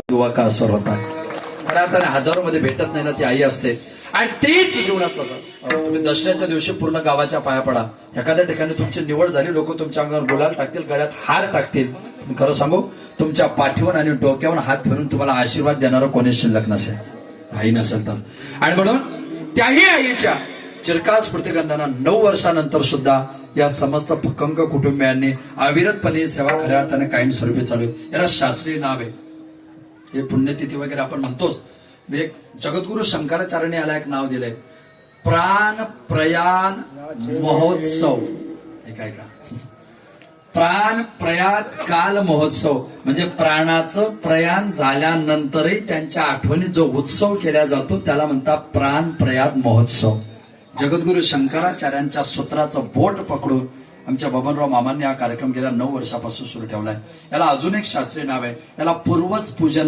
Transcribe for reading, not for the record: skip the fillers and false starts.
दुवा का असर होता खऱ्या अर्थाने हजारो मध्ये भेटत नाही ना, ती आई असते. आणि तेच जीवनाचं तुम्ही दसऱ्याच्या दिवशी पूर्ण गावाच्या पाया पडा. एखाद्या ठिकाणी तुमची निवड झाली, लोक तुमच्या अंगावर गुलाल टाकतील, गळ्यात हार टाकतील. खरं सांगू, तुमच्या पाठीवर आणि डोक्यावर हात फिरून तुम्हाला आशीर्वाद देणारं कोणीच शिल्लक नसेल, आई नसेल तर. आणि म्हणून त्याही आईच्या चिरकाल स्मृतिगंधांना 9 वर्षानंतर सुद्धा या समस्त कंक कुटुंबियांनी अविरतपणे सेवा खऱ्या अर्थाने कायमस्वरूपी चालू आहे. याला शास्त्रीय नाव आहे. हे पुण्यतिथी वगैरे आपण म्हणतोच. एक जगद्गुरु शंकराचार्यांनी याला एक नाव दिलंय, प्राण प्रयाण महोत्सव. ऐका प्राण प्रयाण काल महोत्सव म्हणजे प्राणाचं प्रयाण झाल्यानंतरही त्यांच्या आठवणीत जो उत्सव केला जातो त्याला म्हणतात प्राण प्रयाण महोत्सव. जगद्गुरु शंकराचार्यांच्या सूत्राचं बोट पकडून आमच्या बबनराव मामांनी हा कार्यक्रम गेल्या 9 वर्षापासून सुरू ठेवलाय. याला अजून एक शास्त्रीय नाव आहे, याला पूर्वज पूजन